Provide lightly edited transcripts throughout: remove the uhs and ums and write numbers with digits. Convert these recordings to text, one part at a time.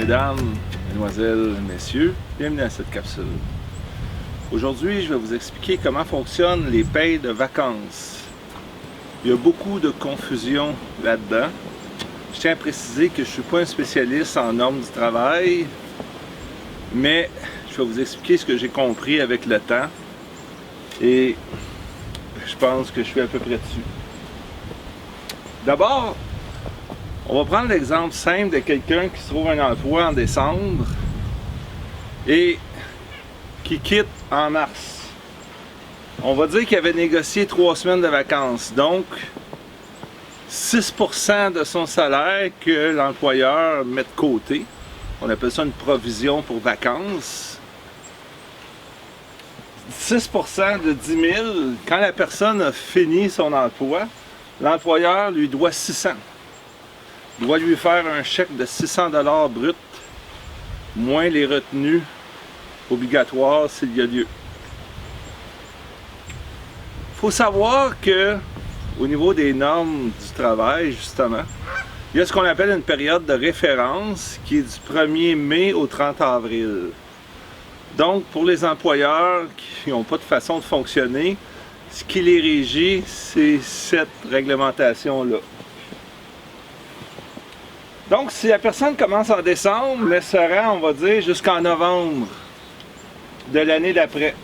Mesdames, Mesdemoiselles, Messieurs, bienvenue à cette capsule. Aujourd'hui, je vais vous expliquer comment fonctionnent les payes de vacances. Il y a beaucoup de confusion là-dedans. Je tiens à préciser que je ne suis pas un spécialiste en normes du travail, mais je vais vous expliquer ce que j'ai compris avec le temps et je pense que je suis à peu près dessus. D'abord, on va prendre l'exemple simple de quelqu'un qui se trouve un emploi en décembre et qui quitte en mars. On va dire qu'il avait négocié 3 semaines de vacances, donc 6% de son salaire que l'employeur met de côté. On appelle ça une provision pour vacances. 6% de 10 000, quand la personne a fini son emploi, l'employeur lui doit 600. Il doit lui faire un chèque de 600 $ brut, moins les retenues obligatoires s'il y a lieu. Il faut savoir que, au niveau des normes du travail, justement, il y a ce qu'on appelle une période de référence qui est du 1er mai au 30 avril. Donc, pour les employeurs qui n'ont pas de façon de fonctionner, ce qui les régit, c'est cette réglementation-là. Donc, si la personne commence en décembre, mais se rend, on va dire, jusqu'en novembre de l'année d'après,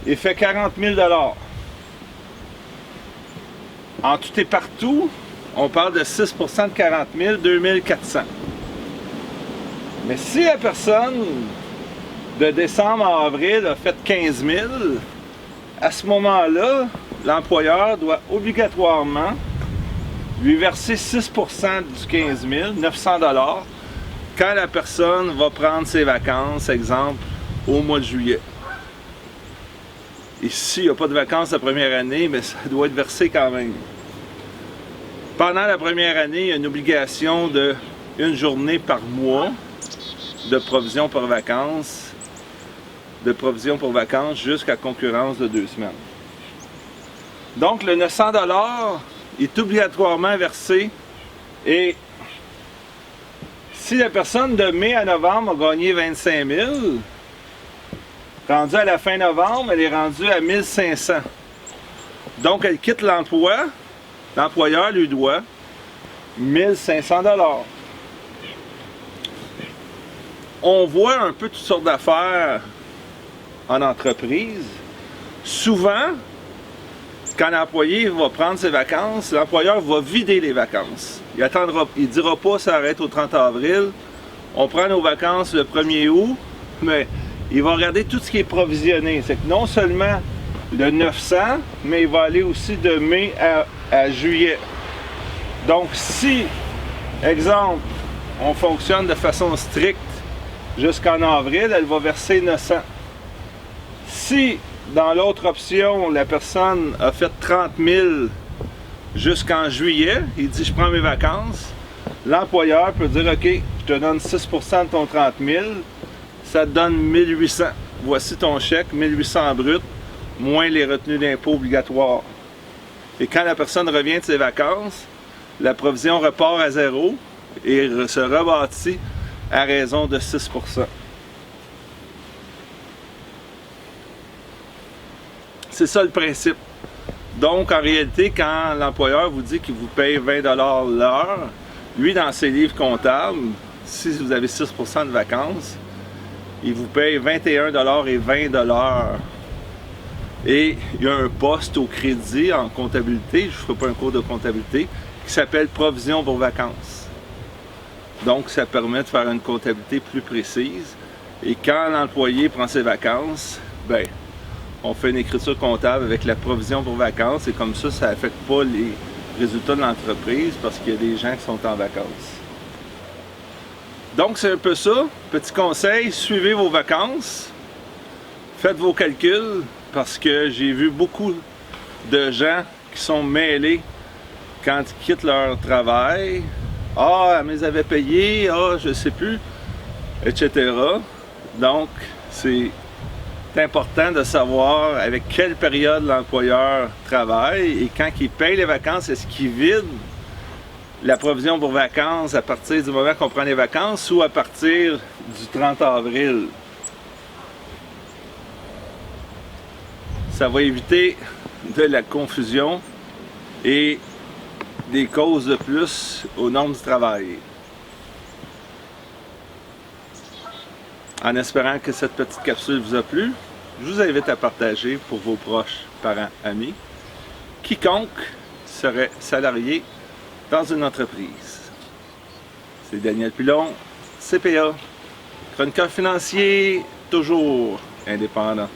il fait 40 000 $. En tout et partout, on parle de 6% de 40 000, 2 400. Mais si la personne, de décembre à avril, a fait 15 000, à ce moment-là, l'employeur doit obligatoirement lui verser 6% du 15 000, 900 $, quand la personne va prendre ses vacances, exemple, au mois de juillet. Ici, il n'y a pas de vacances la première année, mais ça doit être versé quand même. Pendant la première année, il y a une obligation de 1 journée par mois de provision pour vacances, jusqu'à concurrence de 2 semaines. Donc, le 900 $ est obligatoirement versé et si la personne de mai à novembre a gagné 25 000, rendue à la fin novembre, elle est rendue à 1 500. Donc, elle quitte l'emploi, l'employeur lui doit 1 500 $. On voit un peu toutes sortes d'affaires en entreprise. Souvent, quand l'employé va prendre ses vacances, l'employeur va vider les vacances. Il ne dira pas ça arrête au 30 avril, on prend nos vacances le 1er août, mais il va regarder tout ce qui est provisionné. C'est que non seulement le 900, mais il va aller aussi de mai à juillet. Donc si, exemple, on fonctionne de façon stricte jusqu'en avril, elle va verser 900. Si, dans l'autre option, la personne a fait 30 000 jusqu'en juillet, il dit « je prends mes vacances », l'employeur peut dire « ok, je te donne 6% de ton 30 000, ça te donne 1 800. Voici ton chèque, 1 800 brut, moins les retenues d'impôt obligatoires. » Et quand la personne revient de ses vacances, la provision repart à 0 et se rebâtit à raison de 6%. C'est ça le principe. Donc, en réalité, quand l'employeur vous dit qu'il vous paye 20 $ l'heure, lui, dans ses livres comptables, si vous avez 6% de vacances, il vous paye 21 $ et 20 $. Et il y a un poste au crédit en comptabilité, je ne ferai pas un cours de comptabilité, qui s'appelle provision pour vacances. Donc, ça permet de faire une comptabilité plus précise. Et quand l'employé prend ses vacances, ben, on fait une écriture comptable avec la provision pour vacances et comme ça, ça n'affecte pas les résultats de l'entreprise parce qu'il y a des gens qui sont en vacances. Donc, c'est un peu ça. Petit conseil, suivez vos vacances, faites vos calculs parce que j'ai vu beaucoup de gens qui sont mêlés quand ils quittent leur travail. Ah, elle me les avait payés, ah, je ne sais plus, etc. Donc, c'est important de savoir avec quelle période l'employeur travaille et quand il paye les vacances, est-ce qu'il vide la provision pour vacances à partir du moment qu'on prend les vacances ou à partir du 30 avril. Ça va éviter de la confusion et des causes de plus aux normes du travail. En espérant que cette petite capsule vous a plu, je vous invite à partager pour vos proches, parents, amis, quiconque serait salarié dans une entreprise. C'est Daniel Pilon, CPA, chroniqueur financier, toujours indépendant.